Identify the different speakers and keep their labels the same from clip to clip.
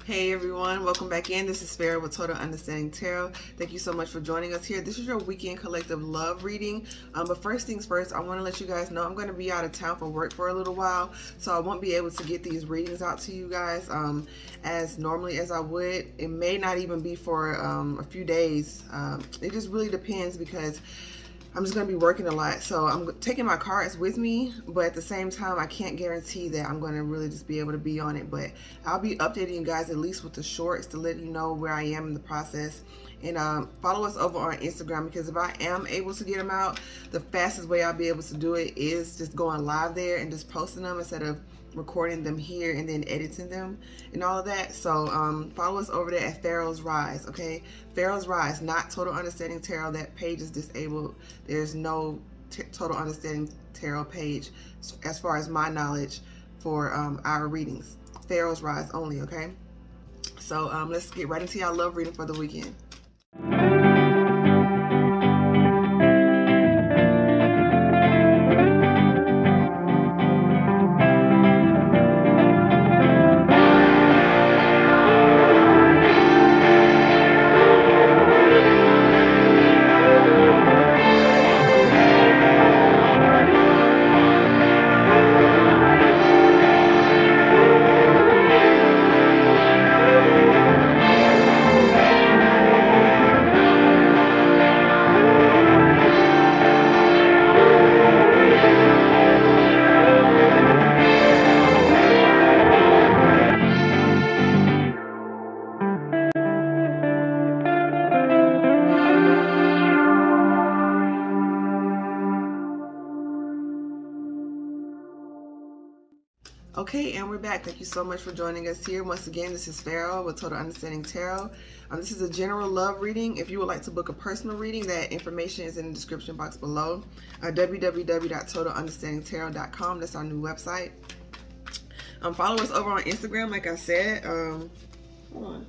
Speaker 1: Hey everyone, welcome back in. This is Pharaoh with Total Understanding Tarot. Thank you so much for joining us here. This is your weekend collective love reading. But first things first, I want to let you guys know I'm going to be out of town for work for a little while, so I won't be able to get these readings out to you guys as normally as I would. It may not even be for a few days. It just really depends because I'm just going to be working a lot. So I'm taking my cards with me, but at the same time, I can't guarantee that I'm going to really just be able to be on it. But I'll be updating you guys at least with the shorts to let you know where I am in the process. And follow us over on Instagram, because if I am able to get them out, the fastest way I'll be able to do it is just going live there and just posting them instead of recording them here and then editing them and all of that. So follow us over there at Pharaohs Rise, okay? Pharaohs Rise, not Total Understanding Tarot. That page is disabled. There's no Total Understanding Tarot page as far as my knowledge for our readings. Pharaohs Rise only, okay? So let's get right into our love reading for the weekend. Okay, and we're back. Thank you so much for joining us here. Once again, this is Pharaoh with Total Understanding Tarot. This is a general love reading. If you would like to book a personal reading, that information is in the description box below. www.TotalUnderstandingTarot.com. That's our new website. Follow us over on Instagram, like I said. Hold on.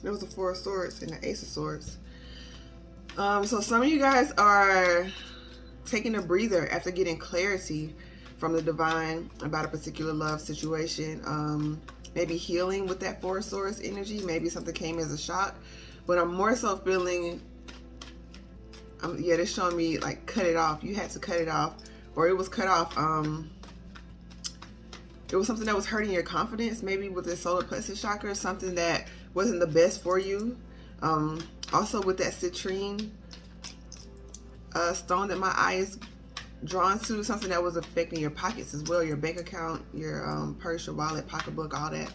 Speaker 1: There was the Four of Swords and the Ace of Swords. So some of you guys are taking a breather after getting clarity from the divine about a particular love situation. Maybe healing with that Four of Swords energy. Maybe something came as a shock. But I'm more so feeling, yeah, they're showing me like cut it off. You had to cut it off, or it was cut off. It was something that was hurting your confidence, maybe with the solar plexus chakra, something that wasn't the best for you. Also with that citrine stone that my eye is drawn to, something that was affecting your pockets as well, your bank account, your purse, your wallet, pocketbook, all that.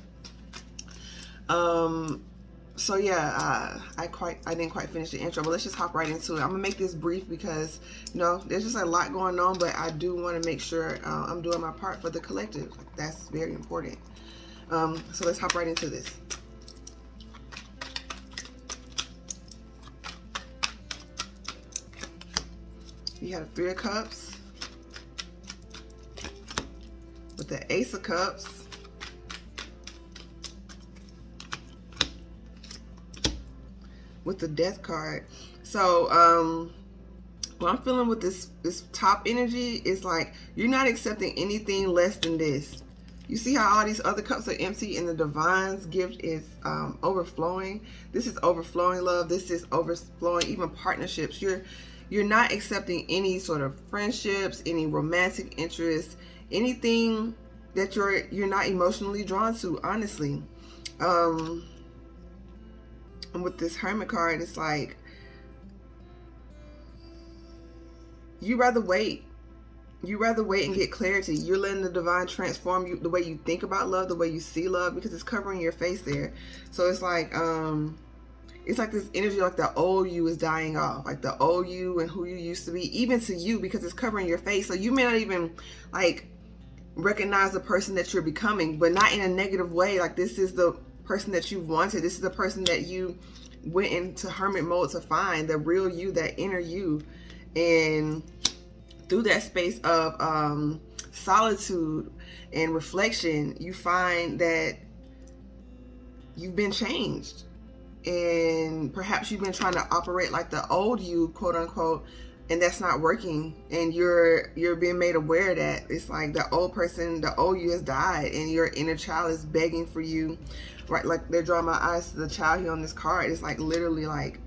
Speaker 1: So yeah, I didn't quite finish the intro, but let's just hop right into it. I'm gonna make this brief because, you know, there's just a lot going on, but I do want to make sure I'm doing my part for the collective. That's very important. So let's hop right into this. You have Three of Cups with the Ace of Cups, with the Death card. So what I'm feeling with this top energy is like you're not accepting anything less than this. You see how all these other cups are empty and the divine's gift is overflowing. This is overflowing love. This is overflowing even partnerships. You're not accepting any sort of friendships, any romantic interest, anything that you're not emotionally drawn to, honestly. And with this Hermit card, it's like you rather wait. You rather wait and get clarity. You're letting the divine transform you, the way you think about love, the way you see love, because it's covering your face there. So it's like this energy, like the old you is dying off, like the old you and who you used to be, even to you, because it's covering your face. So you may not even like recognize the person that you're becoming, but not in a negative way. Like this is the person that you wanted. This is the person that you went into hermit mode to find, the real you, that inner you. And through that space of solitude and reflection, you find that you've been changed. And perhaps you've been trying to operate like the old you, quote unquote, and that's not working, and you're being made aware of that. It's like the old person, the old you has died, and your inner child is begging for you, right? Like they're drawing my eyes to the child here on this card. It's like literally like,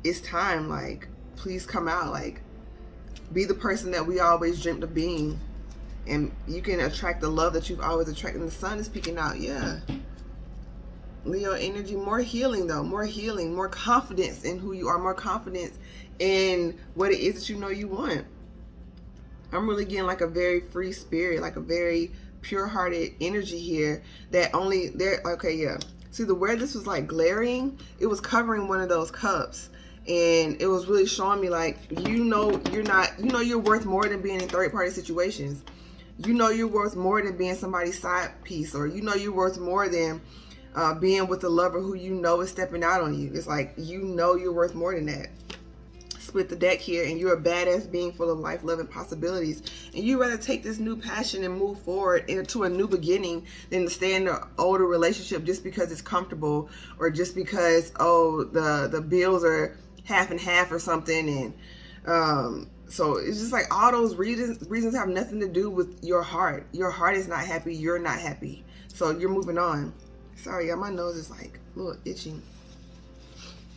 Speaker 1: it's time, like please come out, like be the person that we always dreamt of being, and you can attract the love that you've always attracted. And the sun is peeking out. Yeah, Leo energy, more healing though, more healing, more confidence in who you are, more confidence in what it is that you know you want. I'm really getting like a very free spirit, like a very pure-hearted energy here that only there. Okay, yeah. See, the where this was like glaring, it was covering one of those cups, and it was really showing me like, you know, you're worth more than being in third-party situations. You know you're worth more than being somebody's side piece, or you know you're worth more than being with a lover who you know is stepping out on you. It's like, you know you're worth more than that. Split the deck here, and you're a badass being full of life, love, and possibilities, and you rather take this new passion and move forward into a new beginning than to stay in an older relationship just because it's comfortable, or just because, oh, the bills are half and half or something. And so it's just like all those reasons have nothing to do with your heart. Your heart is not happy, you're not happy, so you're moving on. Sorry, y'all, my nose is like a little itchy.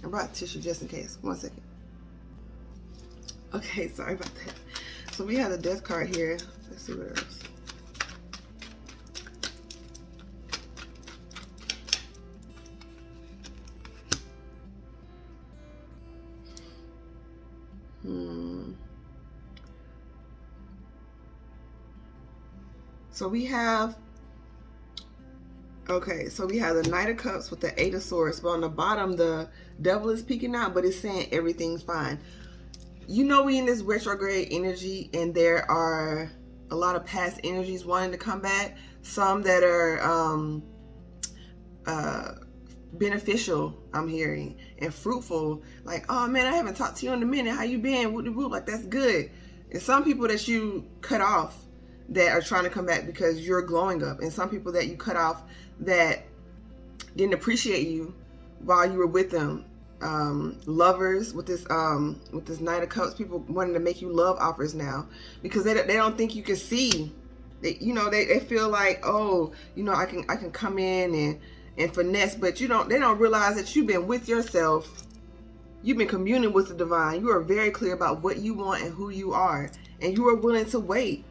Speaker 1: I brought tissue just in case. 1 second. Okay, sorry about that. So we have the death card here. Let's see what else. So we have, okay, so we have the Knight of Cups with the Eight of Swords, but on the bottom the Devil is peeking out, but it's saying everything's fine. You know, we in this retrograde energy, and there are a lot of past energies wanting to come back. Some that are beneficial, I'm hearing, and fruitful. Like, oh man, I haven't talked to you in a minute. How you been? Whoop, like, that's good. And some people that you cut off that are trying to come back because you're glowing up, and some people that you cut off that didn't appreciate you while you were with them. Lovers with this Knight of Cups, people wanting to make you love offers now because they don't think you can see. They feel like, oh, I can come in and finesse, but they don't realize that you've been with yourself. You've been communing with the divine. You are very clear about what you want and who you are, and you are willing to wait.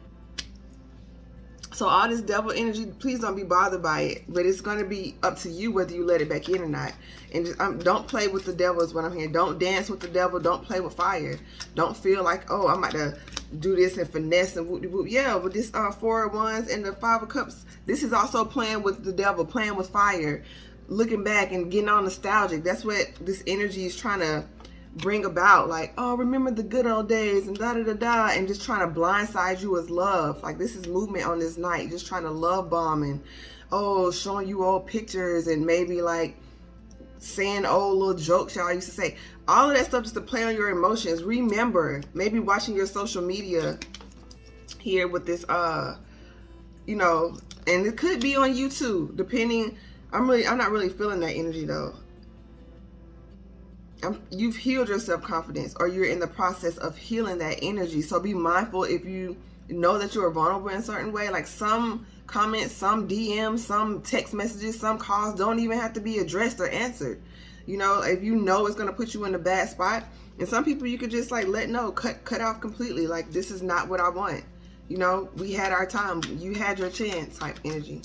Speaker 1: So all this devil energy, please don't be bothered by it. But it's going to be up to you whether you let it back in or not. And just, don't play with the devil is what I'm hearing. Don't dance with the devil. Don't play with fire. Don't feel like, oh, I'm about to do this and finesse and whoop-de-whoop. Yeah, with this Four of Wands and the Five of Cups, this is also playing with the devil, playing with fire, looking back and getting all nostalgic. That's what this energy is trying to bring about, like, oh, remember the good old days and da-da-da-da, and just trying to blindside you with love. Like, this is movement on this night, just trying to love bomb and, oh, showing you old pictures and maybe like saying old little jokes y'all used to say. All of that stuff just to play on your emotions. Remember, maybe watching your social media here with this, and it could be on you too, depending. I'm not really feeling that energy though. You've healed your self-confidence, or you're in the process of healing that energy. So be mindful if you know that you are vulnerable in a certain way. Like, some comments, some DMs, some text messages, some calls don't even have to be addressed or answered. If you know it's going to put you in a bad spot. And some people you could just like cut off completely. Like, this is not what I want. We had our time. You had your chance type energy.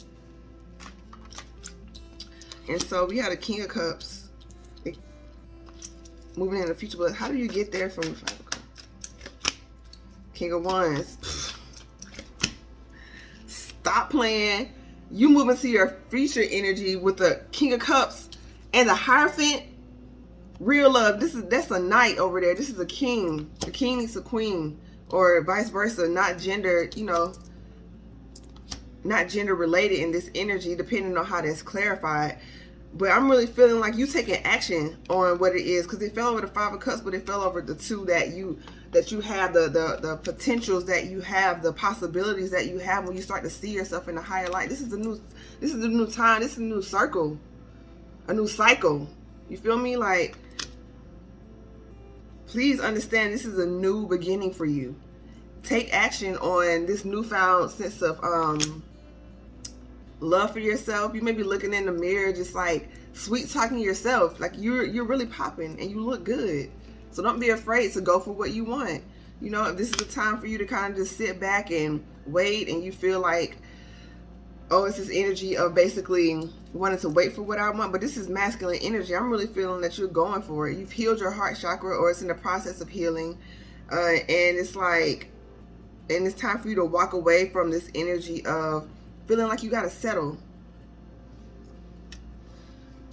Speaker 1: And so we had a King of Cups. Moving in the future, but how do you get there from the Five of Cups? King of Wands. Stop playing. You move into your future energy with the King of Cups and the Hierophant. Real love. That's a knight over there. This is a king. The king needs a queen, or vice versa. Not gender, not gender related in this energy, depending on how that's clarified. But I'm really feeling like you taking action on what it is, because it fell over the Five of Cups, but it fell over the two that you have, the potentials that you have, the possibilities that you have when you start to see yourself in a higher light. This is a new time. This is a new circle, a new cycle. You feel me? Like, Please understand this is a new beginning for you. Take action on this newfound sense of love for yourself. You may be looking in the mirror just like sweet talking yourself, like you're really popping and you look good. So don't be afraid to go for what you want. You know, this is the time for you to kind of just sit back and wait, and you feel like, oh, it's this energy of basically wanting to wait for what I want, but this is masculine energy. I'm really feeling that you're going for it. You've healed your heart chakra, or it's in the process of healing, and it's like, and it's time for you to walk away from this energy of feeling like you got to settle.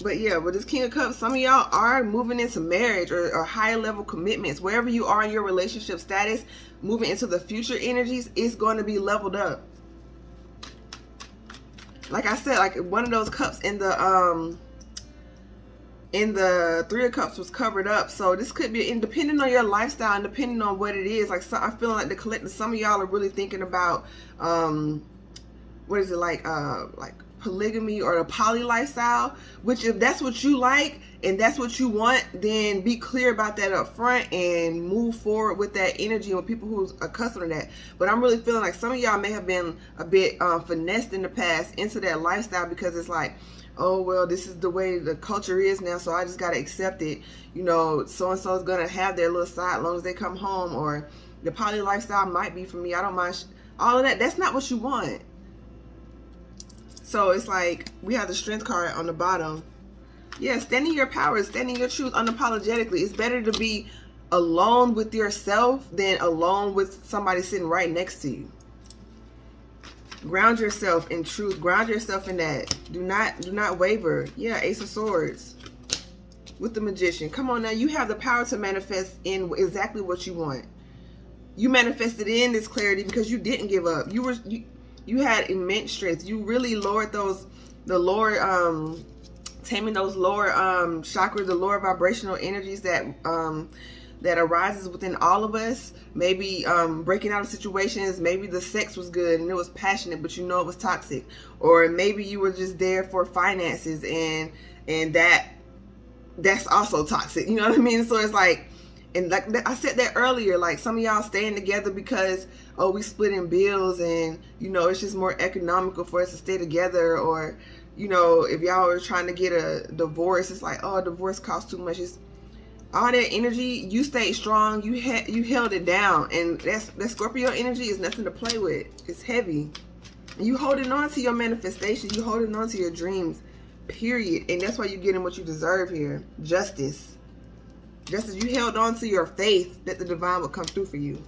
Speaker 1: But yeah, with this King of Cups, some of y'all are moving into marriage or higher level commitments. Wherever you are in your relationship status, moving into the future energies, it's going to be leveled up. Like I said, like one of those cups in the Three of Cups was covered up. So this could be, and depending on your lifestyle and depending on what it is, like, so I'm feeling like the collective, some of y'all are really thinking about what is it, like polygamy or a poly lifestyle, which if that's what you like and that's what you want, then be clear about that up front and move forward with that energy with people who's accustomed to that. But I'm really feeling like some of y'all may have been a bit finessed in the past into that lifestyle, because it's like, oh, well, this is the way the culture is now, so I just got to accept it. You know, so-and-so is going to have their little side as long as they come home, or the poly lifestyle might be for me. I don't mind all of that. That's not what you want. So it's like, we have the Strength card on the bottom. Yeah, standing your power, standing your truth unapologetically. It's better to be alone with yourself than alone with somebody sitting right next to you. Ground yourself in truth. Ground yourself in that. Do not waver. Yeah, Ace of Swords with the Magician. Come on now, you have the power to manifest in exactly what you want. You manifested in this clarity because you didn't give up. You had immense strength. You really lowered taming those lower chakras, the lower vibrational energies that arises within all of us. Maybe breaking out of situations. Maybe the sex was good and it was passionate, but you know it was toxic. Or maybe you were just there for finances and that's also toxic. You know what I mean? So it's like, and like I said that earlier, like some of y'all staying together because, oh, we splitting bills and, you know, it's just more economical for us to stay together. Or, you know, if y'all are trying to get a divorce, it's like, oh, a divorce costs too much. It's all that energy. You stayed strong. You held it down. And that Scorpio energy is nothing to play with. It's heavy. And you holding on to your manifestation. You holding on to your dreams, period. And that's why you're getting what you deserve here. Justice. Just as you held on to your faith that the divine would come through for you.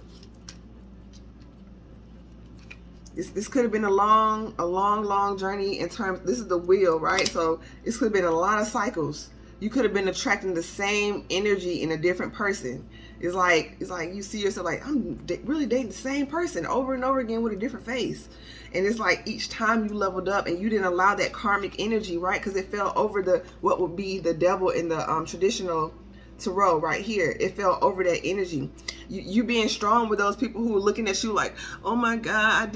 Speaker 1: This could have been a long journey in terms, this is the wheel, right? So this could have been a lot of cycles. You could have been attracting the same energy in a different person. It's like you see yourself like, I'm really dating the same person over and over again with a different face. And it's like each time you leveled up and you didn't allow that karmic energy, right? Because it fell over what would be the devil in the traditional tarot right here. It fell over that energy. You being strong with those people who are looking at you like, oh my God, I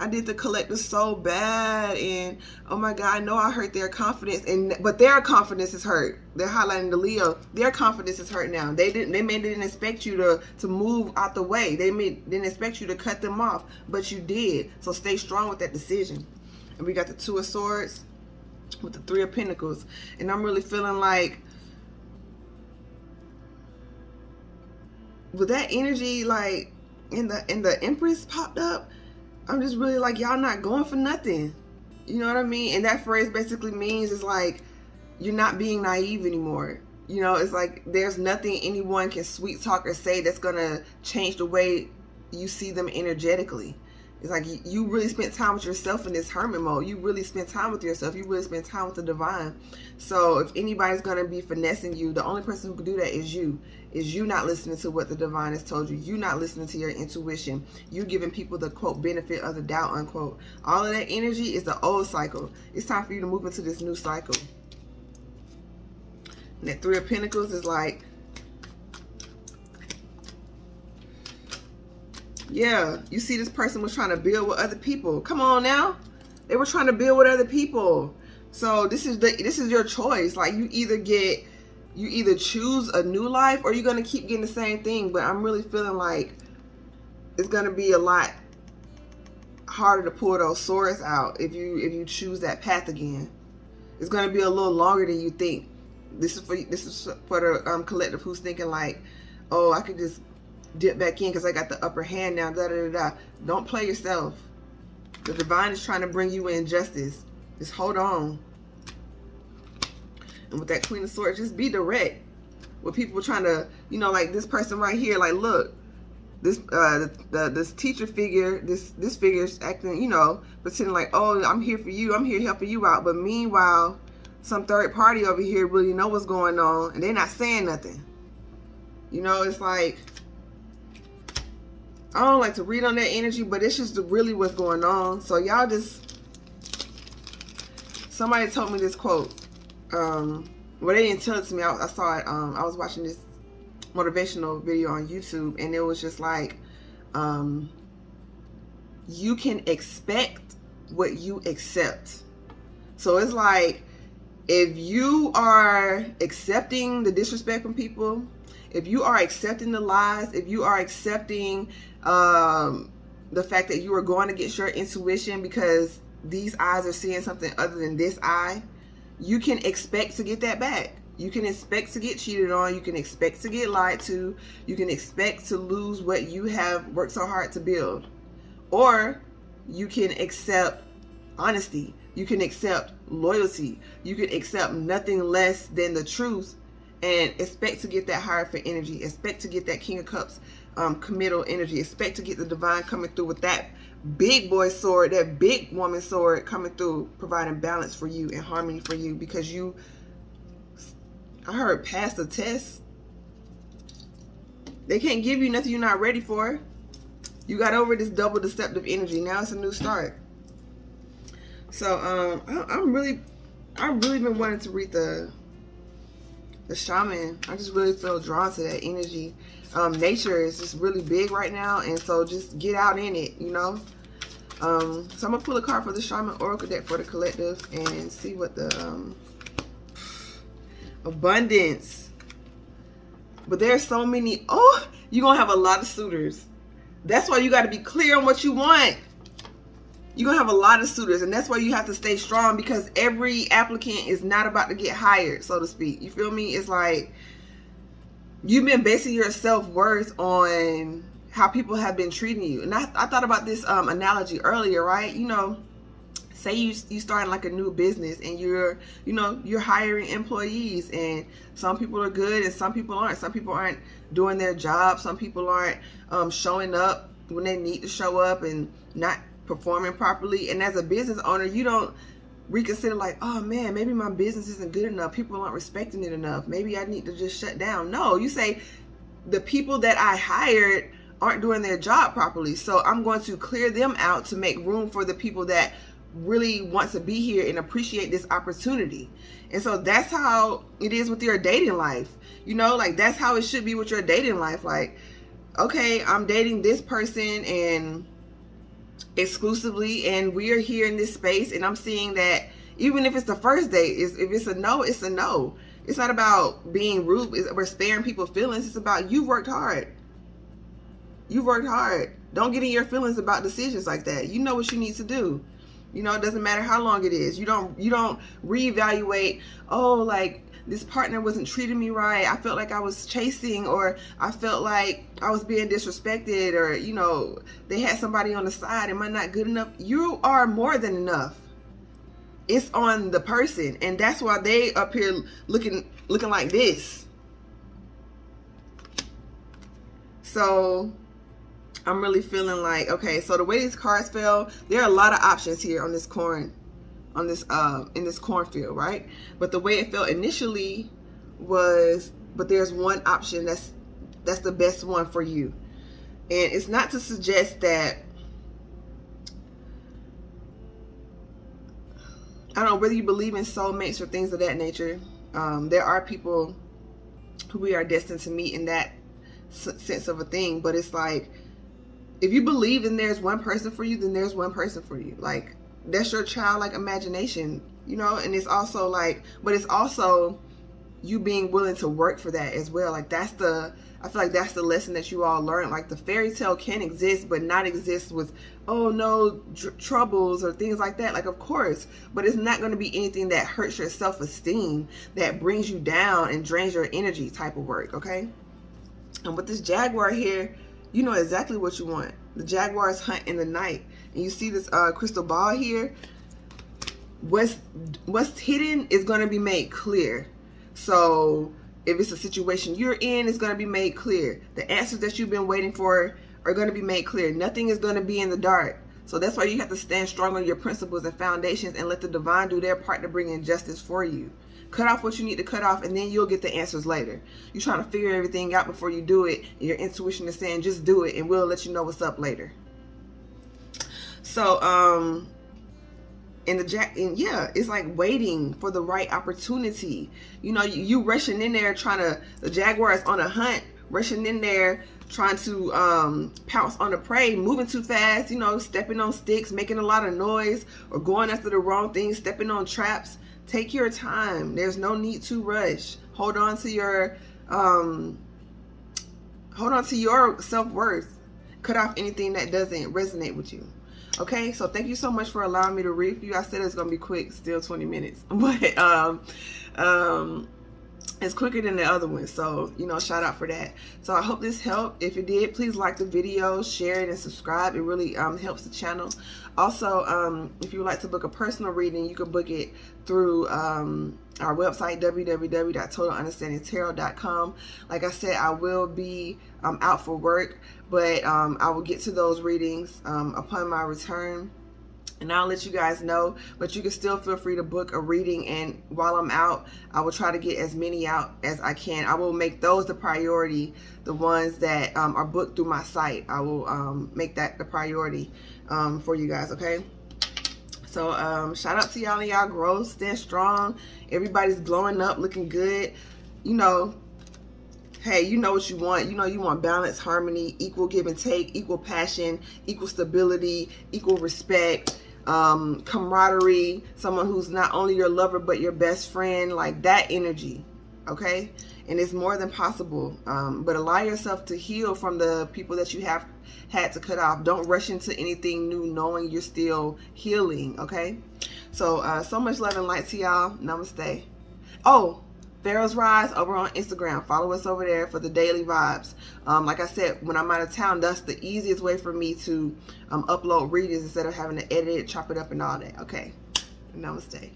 Speaker 1: did the collective so bad, and oh my God, I know I hurt their confidence, but their confidence is hurt. They're highlighting the Leo. Their confidence is hurt now. They didn't expect you to move out the way. They didn't expect you to cut them off, but you did. So stay strong with that decision. And we got the Two of Swords with the Three of Pentacles, and I'm really feeling like, with that energy, like in the Empress popped up, I'm just really like, y'all not going for nothing. You know what I mean? And that phrase basically means it's like you're not being naive anymore. You know, it's like there's nothing anyone can sweet talk or say that's gonna change the way you see them energetically. It's like you really spent time with yourself in this hermit mode. You really spent time with yourself. You really spent time with the divine. So if anybody's going to be finessing you, the only person who can do that is you. Is you not listening to what the divine has told you. You not listening to your intuition. You giving people the, quote, benefit of the doubt, unquote. All of that energy is the old cycle. It's time for you to move into this new cycle. And that Three of Pentacles is like, yeah, you see this person was trying to build with other people. Come on now. They were trying to build with other people. So this is your choice. Like, you either get you either choose a new life or you're going to keep getting the same thing. But I'm really feeling like it's going to be a lot harder to pull those swords out if you choose that path again. It's going to be a little longer than you think. This is for the collective who's thinking like, oh, I could just dip back in because I got the upper hand now. Da da da da. Don't play yourself. The divine is trying to bring you in justice. Just hold on. And with that Queen of Swords, just be direct. With people trying to, you know, like this person right here, like, look, this this teacher figure, this figure is acting, you know, pretending like, oh, I'm here for you, I'm here helping you out. But meanwhile, some third party over here really know what's going on, and they're not saying nothing. You know, it's like, I don't like to read on that energy, but it's just really what's going on. So y'all just, somebody told me this quote. Well, they didn't tell it to me. I saw it. I was watching this motivational video on YouTube, and it was just like, you can expect what you accept. So it's like, if you are accepting the disrespect from people, if you are accepting the lies, if you are accepting the fact that you are going against your intuition because these eyes are seeing something other than this eye, you can expect to get that back. You can expect to get cheated on. You can expect to get lied to. You can expect to lose what you have worked so hard to build. Or you can accept honesty. You can accept loyalty. You can accept nothing less than the truth and expect to get that Hierophant energy. Expect to get that King of Cups committal energy. Expect to get the divine coming through with that big boy sword, that big woman sword coming through, providing balance for you and harmony for you, because you, I heard, pass the test. They can't give you nothing you're not ready for. You got over this double deceptive energy. Now it's a new start. So I've really been wanting to read the Shaman. I just really feel drawn to that energy. Nature is just really big right now, and so just get out in it, you know. So I'm gonna pull a card for the Shaman Oracle deck for the collective and see what the abundance. But there's so many. Oh, you're gonna have a lot of suitors. That's why you got to be clear on what you want. You're gonna have a lot of suitors, and that's why you have to stay strong, because every applicant is not about to get hired, so to speak. You feel me? It's like you've been basing your self-worth on how people have been treating you. And I thought about this analogy earlier, right? You know, say you starting like a new business, and you're hiring employees, and some people are good and some people aren't. Some people aren't doing their job. Some people aren't showing up when they need to show up and not performing properly. And as a business owner, you don't reconsider like, oh man, maybe my business isn't good enough. People aren't respecting it enough. Maybe I need to just shut down. No, you say, the people that I hired aren't doing their job properly, so I'm going to clear them out to make room for the people that really want to be here and appreciate this opportunity. And so that's how it is with your dating life. You know, like that's how it should be with your dating life. Like, okay, I'm dating this person and exclusively, and we are here in this space, and I'm seeing that even if it's the first date, if it's a no, it's a no. It's not about being rude. We're sparing people's feelings. It's about you worked hard. You worked hard. Don't get in your feelings about decisions like that. You know what you need to do. You know, it doesn't matter how long it is. You don't reevaluate, oh, like this partner wasn't treating me right. I felt like I was chasing, or I felt like I was being disrespected, or, you know, they had somebody on the side. Am I not good enough? You are more than enough. It's on the person, and that's why they up here looking like this. So I'm really feeling like, okay, so the way these cards fell, there are a lot of options here on this corn, on this in this cornfield, right? But the way it felt initially was, but there's one option that's the best one for you. And it's not to suggest that, I don't know whether you believe in soulmates or things of that nature. There are people who we are destined to meet in that sense of a thing, but it's like, if you believe then there's one person for you, then there's one person for you. Like, that's your childlike imagination, you know. And it's also like, but it's also you being willing to work for that as well. Like I feel like that's the lesson that you all learn. Like the fairy tale can exist, but not exist with, oh no, troubles or things like that. Like, of course, but it's not going to be anything that hurts your self-esteem, that brings you down and drains your energy type of work. Okay. And with this Jaguar here, you know exactly what you want. The Jaguars hunt in the night. And you see this crystal ball here. What's hidden is going to be made clear. So if it's a situation you're in, it's going to be made clear. The answers that you've been waiting for are going to be made clear. Nothing is going to be in the dark. So that's why you have to stand strong on your principles and foundations and let the divine do their part to bring in justice for you. Cut off what you need to cut off, and then you'll get the answers later. You're trying to figure everything out before you do it, and your intuition is saying just do it, and we'll let you know what's up later. So yeah, it's like waiting for the right opportunity. You know, you rushing in there the Jaguar is on a hunt, rushing in there trying to pounce on the prey, moving too fast, you know, stepping on sticks, making a lot of noise, or going after the wrong things, stepping on traps. Take your time. There's no need to rush. Hold on to your self-worth. Cut off anything that doesn't resonate with you. Okay, so thank you so much for allowing me to read for you. I said it's gonna be quick, still 20 minutes, but it's quicker than the other one, so you know, shout out for that. So I hope this helped. If it did, please like the video, share it, and subscribe. It really helps the channel. Also, if you would like to book a personal reading, you can book it through our website, www.TotalUnderstandingTarot.com. Like I said, I will be out for work, but I will get to those readings upon my return, and I'll let you guys know. But you can still feel free to book a reading, and while I'm out, I will try to get as many out as I can. I will make those the priority, the ones that are booked through my site. I will make that the priority for you guys. Okay, so shout out to y'all and y'all growth. Stand strong. Everybody's glowing up, looking good. You know, hey, you know what you want. You know you want balance, harmony, equal give and take, equal passion, equal stability, equal respect, camaraderie, someone who's not only your lover but your best friend, like that energy. Okay, and it's more than possible, but allow yourself to heal from the people that you have had to cut off. Don't rush into anything new knowing you're still healing. Okay, so so much love and light to y'all. Namaste. Oh, Pharaohs Rise over on Instagram. Follow us over there for the daily vibes. Like I said, when I'm out of town, that's the easiest way for me to upload readings instead of having to edit it, chop it up, and all that. Okay, namaste.